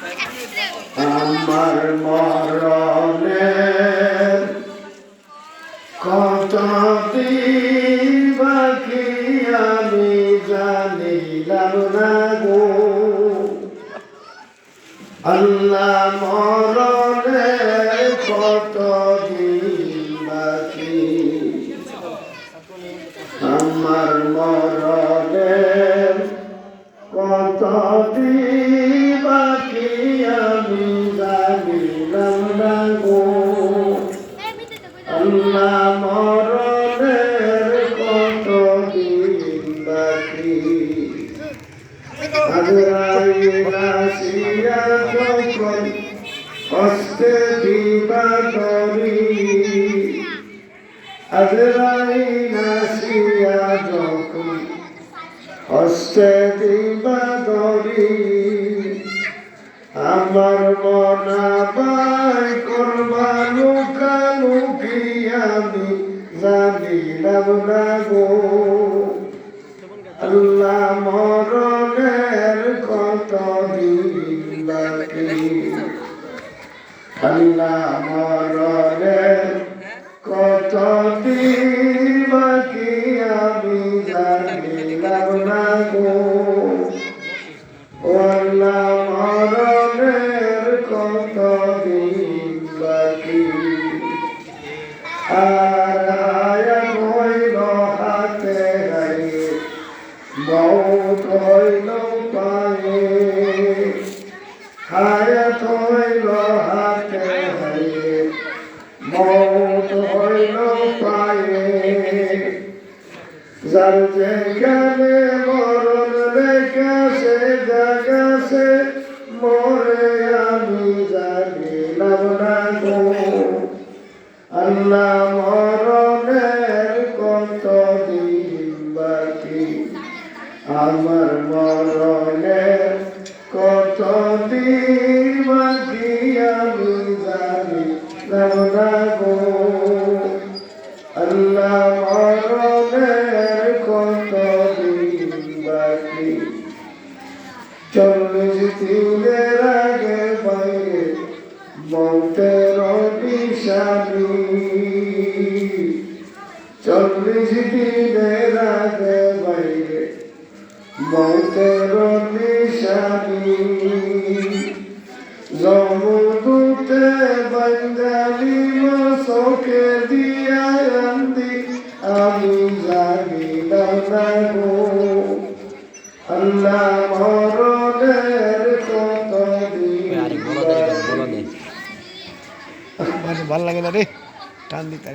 আমার মরণের কত দিন বাকি আমি জানিলাম না গো আল্লাহ মরণের কত দিন বাকি আমার মরণের কত দিন বাকি আমি জানিলাম না গো আল্লাহ মরণের কত দিন বাকি আজরাইল যখন হস্তে দিবা ধরি আজরাইল যখন হস্তে দিবা ধরি আমার মনা পাই করবা লুকালুকি আমি জানিলাম না গো আল্লাহ মরণের কত দিন বাকি আল্লাহ মরণের কত দিন বাকি আমি জানিলাম না গো আল্লাহ মরণের কত দিন বাকি আর আয়া হইল হাতে গায়ে মৌত হইল পায়ে হায়াত হইল হাতে গায়ে মৌত হইল পায়ে যার যেখানে মরণ লেখাছে জাগাছে মরে আমি জানিলাম না গো আল্লাহ মরণের কত দিন বাকি আমার মরণের কত দিন বাকি আমি জানিলাম না গো আল্লাহ মরণের কত দিন বাকি 40 দিনের আগে বাইরে মৌতের নিশানি 40 দিনের আগে বাইরে মৌতের নিশানি জমদূতে বাঙ্গালি চোখে দিয়া আন্দি আমি জানিলাম না গো আল্লাহ মরণের কত দিন ভালো লাগে না রে টান দিতে